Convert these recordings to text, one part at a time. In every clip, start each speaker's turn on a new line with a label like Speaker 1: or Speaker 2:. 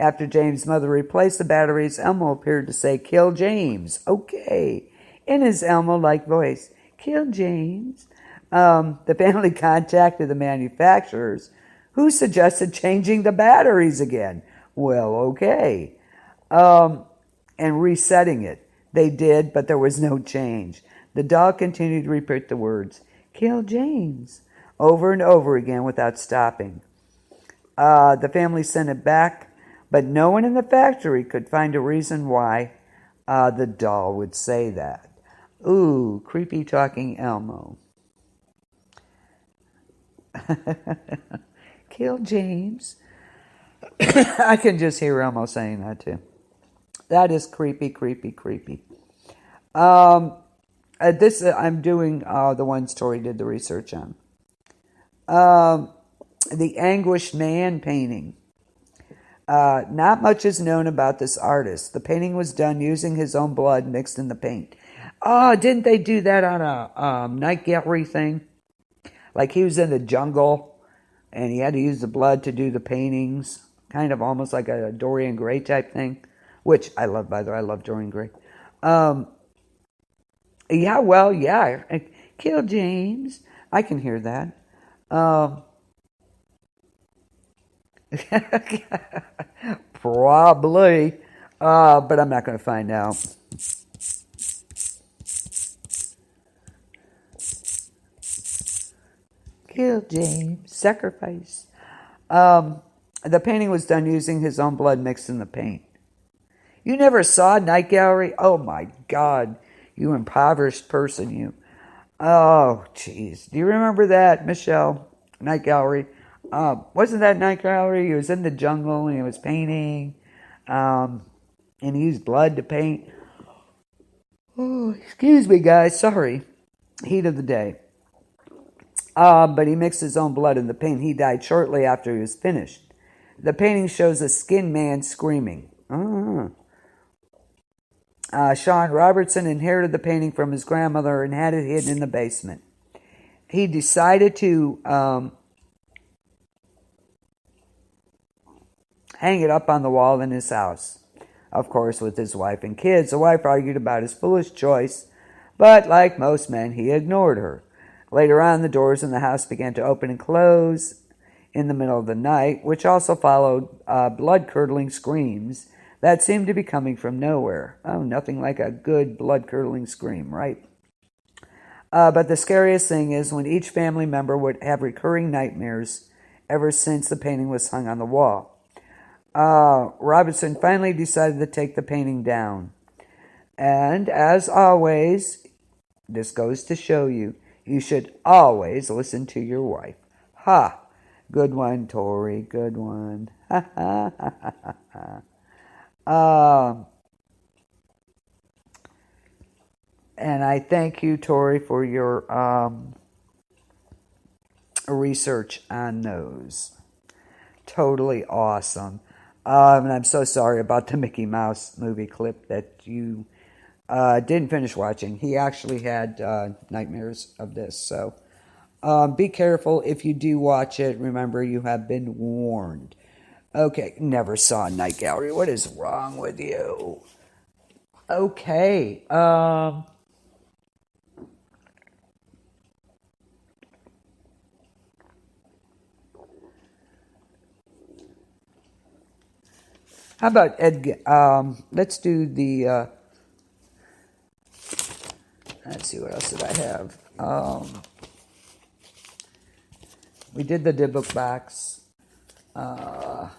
Speaker 1: After James' mother replaced the batteries, Elmo appeared to say, "Kill James." Okay. In his Elmo-like voice, "Kill James." The family contacted the manufacturers, who suggested changing the batteries again. Well, okay. And resetting it. They did, but there was no change. The dog continued to repeat the words, "Kill James," over and over again without stopping. The family sent it back, but no one in the factory could find a reason why the doll would say that. Ooh, creepy talking Elmo. "Kill James." I can just hear Elmo saying that too. That is creepy, creepy, creepy. This I'm doing the one Tori did the research on. The Anguished Man painting. Not much is known about this artist. The painting was done using his own blood mixed in the paint. Oh, didn't they do that on a night gallery thing? Like he was in the jungle and he had to use the blood to do the paintings. Kind of almost like a Dorian Gray type thing. Which I love, by the way. I love Dorian Gray. Yeah. "Kill James." I can hear that. Probably. But I'm not going to find out. "Kill James." Sacrifice. The painting was done using his own blood mixed in the paint. You never saw Night Gallery? Oh my God. You impoverished person, you. Oh, jeez. Do you remember that, Michelle? Night Gallery. Wasn't that Night Gallery? He was in the jungle and he was painting. And he used blood to paint. Oh, excuse me, guys. Sorry. Heat of the day. But he mixed his own blood in the paint. He died shortly after he was finished. The painting shows a skinned man screaming. Sean Robertson inherited the painting from his grandmother and had it hidden in the basement. He decided to hang it up on the wall in his house, of course, with his wife and kids. The wife argued about his foolish choice, but like most men, he ignored her. Later on, the doors in the house began to open and close in the middle of the night, which also followed blood-curdling screams that seemed to be coming from nowhere. Oh, nothing like a good blood-curdling scream, right? But the scariest thing is when each family member would have recurring nightmares ever since the painting was hung on the wall. Robinson finally decided to take the painting down. And as always, this goes to show you, you should always listen to your wife. Ha! Good one, Tori. Good one. Ha ha ha ha ha. And I thank you, Tori, for your research on those. Totally awesome. And I'm so sorry about the Mickey Mouse movie clip that you didn't finish watching. He actually had nightmares of this. So be careful if you do watch it. Remember, you have been warned. Okay, never saw Night Gallery. What is wrong with you? Okay. How about let's do the, let's see, what else did I have? We did the Did-Book Box. I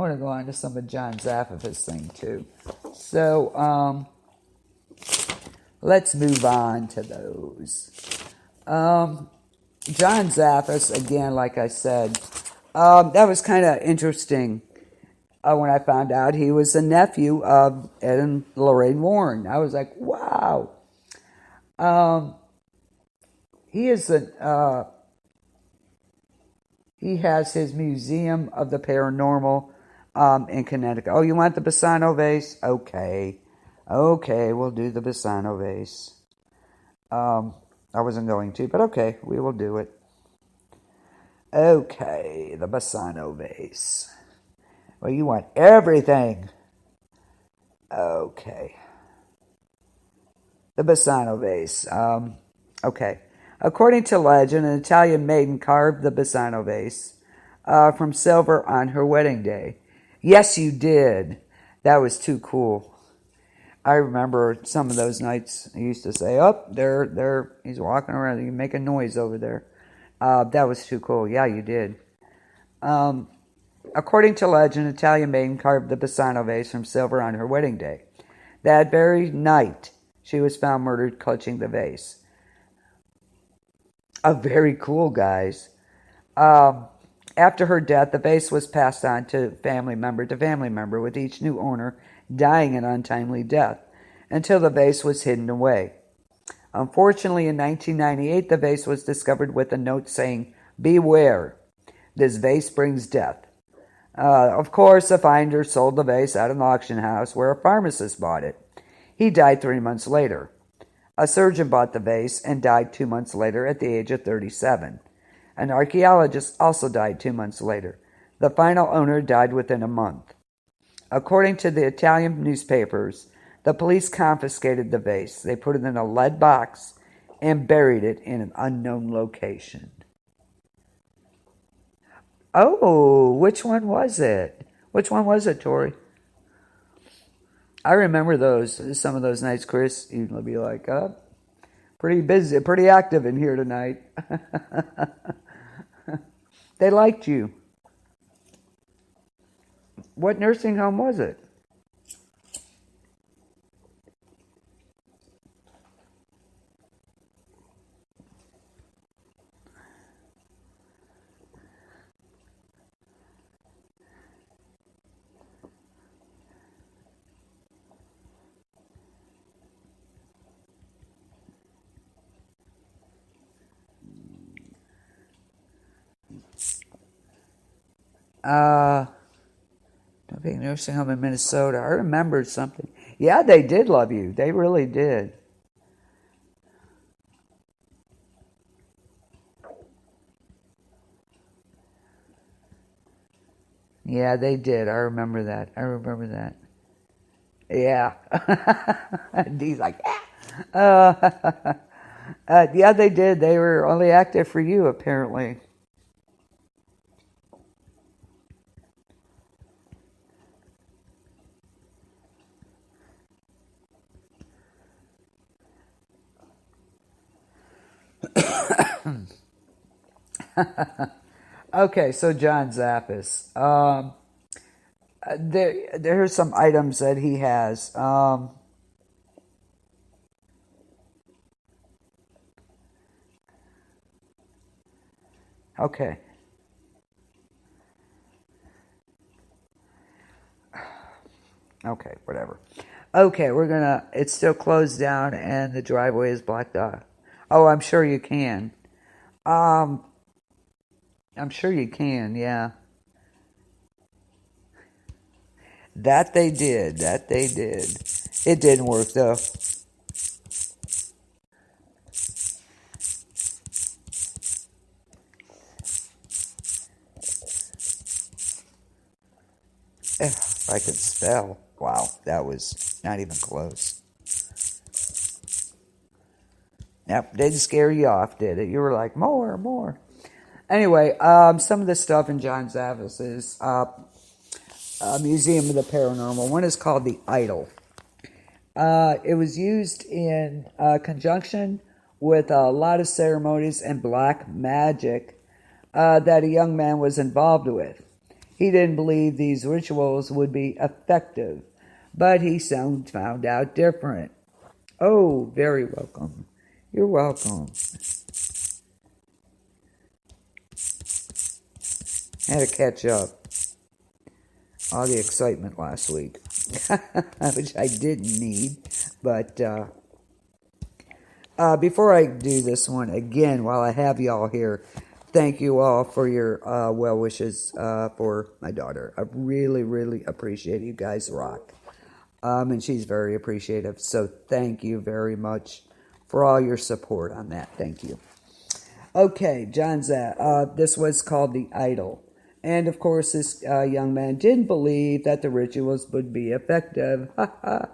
Speaker 1: want to go on to some of John Zaffis' thing, too. So, let's move on to those. John Zaffis, again, like I said, that was kind of interesting. When I found out he was the nephew of Ed and Lorraine Warren. I was like, wow. He is he has his Museum of the Paranormal in Connecticut. Oh, you want the Bassano vase? Okay, we'll do the Bassano vase. I wasn't going to, but okay, we will do it. Okay, the Bassano vase. Well, you want everything. Okay. The Bassano vase. Okay. According to legend, an Italian maiden carved the Bassano vase from silver on her wedding day. Yes, you did. That was too cool. I remember some of those nights I used to say, oh, there, he's walking around, he's making noise over there. That was too cool. Yeah, you did. According to legend, an Italian maiden carved the Bassano vase from silver on her wedding day. That very night, she was found murdered clutching the vase. Very cool, guys. After her death, the vase was passed on to family member, with each new owner dying an untimely death, until the vase was hidden away. Unfortunately, in 1998, the vase was discovered with a note saying, "Beware, this vase brings death." Of course, the finder sold the vase at an auction house where a pharmacist bought it. He died 3 months later. A surgeon bought the vase and died 2 months later at the age of 37. An archaeologist also died 2 months later. The final owner died within a month. According to the Italian newspapers, the police confiscated the vase. They put it in a lead box and buried it in an unknown location. Oh, which one was it? Which one was it, Tori? I remember some of those nights, Chris. You'd be like, pretty busy, pretty active in here tonight. They liked you. What nursing home was it? I think nursing home in Minnesota. I remember something. Yeah, they did love you. They really did. Yeah, they did. I remember that. Yeah. Dee's like, yeah, they did. They were only active for you, apparently. Okay, so John Zaffis. There's some items that he has. Okay. Okay, whatever. Okay, it's still closed down and the driveway is blocked off. Oh, I'm sure you can. Um, I'm sure you can, yeah. That they did. It didn't work, though. If I could spell. Wow, that was not even close. Yep, didn't scare you off, did it? You were like, more. Anyway, some of the stuff in John Zaffis' Museum of the Paranormal. One is called The Idol. It was used in conjunction with a lot of ceremonies and black magic that a young man was involved with. He didn't believe these rituals would be effective, but he soon found out different. Oh, very welcome. You're welcome. Had to catch up. All the excitement last week, which I didn't need. But before I do this one again, while I have y'all here, thank you all for your well wishes for my daughter. I really, really appreciate it. You guys rock. And she's very appreciative. So thank you very much for all your support on that. Thank you. Okay, John Zaff. This was called The Idol. And of course, this young man didn't believe that the rituals would be effective. Ha ha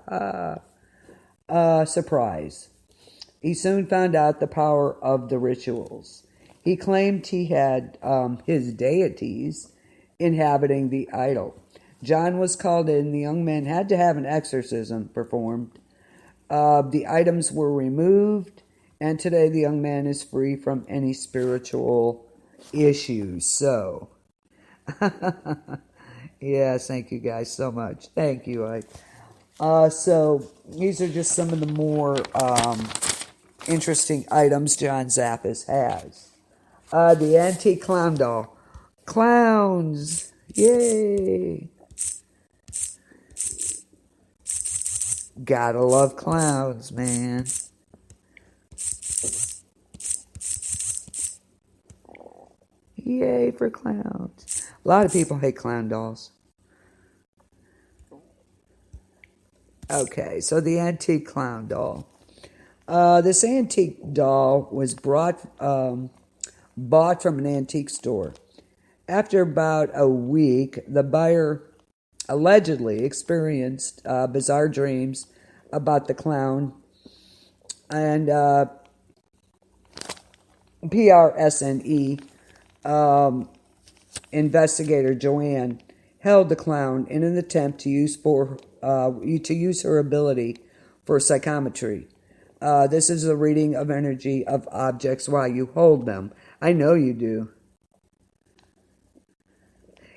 Speaker 1: ha. Surprise. He soon found out the power of the rituals. He claimed he had his deities inhabiting the idol. John was called in. The young man had to have an exorcism performed. The items were removed, and today the young man is free from any spiritual issues. So, yes, thank you guys so much. Thank you. So these are just some of the more interesting items John Zaffis has. The antique clown doll. Clowns! Yay! Gotta love clowns, man. Yay for clowns. A lot of people hate clown dolls. Okay, so the antique clown doll. This antique doll was bought from an antique store. After about a week, the buyer allegedly experienced bizarre dreams about the clown, and PRSNE investigator Joanne held the clown in an attempt to use her ability for psychometry. This is a reading of energy of objects while you hold them. I know you do.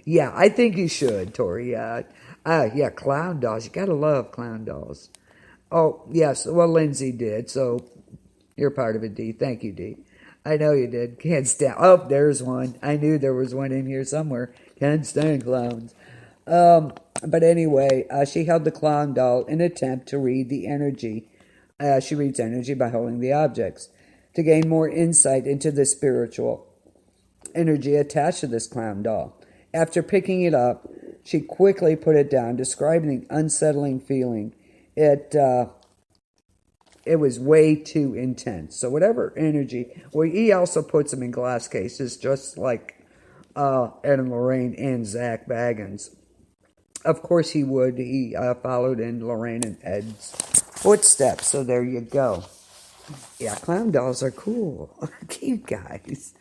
Speaker 1: Yeah, I think you should, Tori. Yeah, clown dolls. You gotta love clown dolls. Oh, yes, well, Lindsay did, so you're part of it, Dee. Thank you, Dee. I know you did. Can't stand... Oh, there's one. I knew there was one in here somewhere. Can't stand clowns. But anyway, she held the clown doll in an attempt to read the energy. She reads energy by holding the objects to gain more insight into the spiritual energy attached to this clown doll. After picking it up, she quickly put it down, describing the unsettling feeling. It was way too intense. So whatever energy... Well, he also puts them in glass cases, just like Ed and Lorraine and Zach Bagans. Of course he would. He followed in Lorraine and Ed's footsteps. So there you go. Yeah, clown dolls are cool. Cute guys.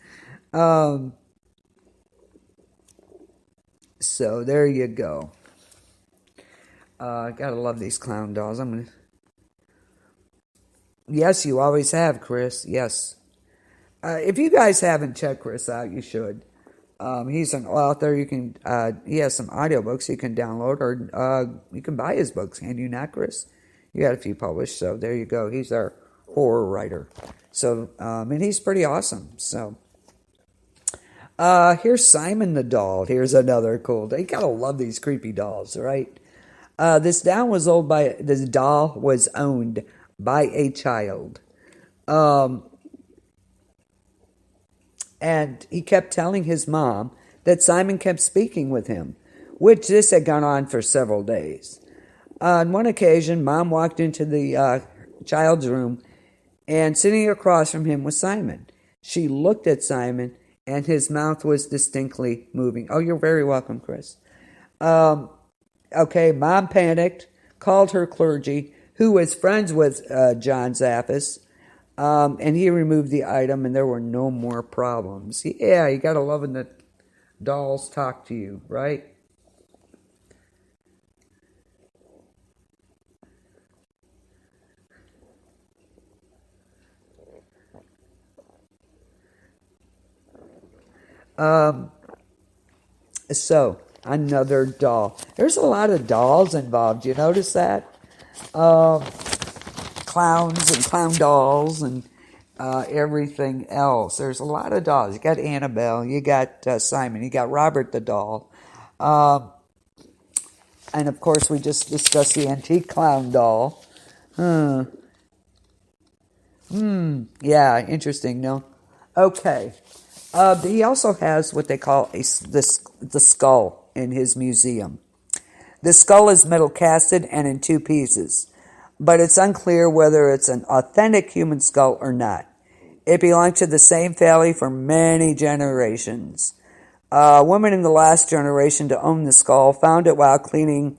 Speaker 1: So there you go. Gotta love these clown dolls. Yes, you always have, Chris. Yes. If you guys haven't checked Chris out, you should. He's an author. You can. He has some audiobooks you can download, or you can buy his books. Can you not, Chris? You got a few published, so there you go. He's our horror writer. So, and he's pretty awesome. So, here's Simon the doll. Here's another cool. You gotta love these creepy dolls, right? This doll was owned by a child. And he kept telling his mom that Simon kept speaking with him, which this had gone on for several days. On one occasion, Mom walked into the child's room, and sitting across from him was Simon. She looked at Simon, and his mouth was distinctly moving. Oh, you're very welcome, Chris. Okay, Mom panicked, called her clergy, who was friends with John Zaffis, and he removed the item, and there were no more problems. Yeah, you gotta love when the dolls talk to you, right? So, another doll. There's a lot of dolls involved. You notice that? Clowns and clown dolls and everything else. There's a lot of dolls. You got Annabelle. You got Simon. You got Robert the doll. And, of course, we just discussed the antique clown doll. Yeah, interesting, no? Okay. He also has what they call the skull in his museum. The skull is metal casted and in two pieces, but it's unclear whether it's an authentic human skull or not. It belonged to the same family for many generations. A woman in the last generation to own the skull found it while cleaning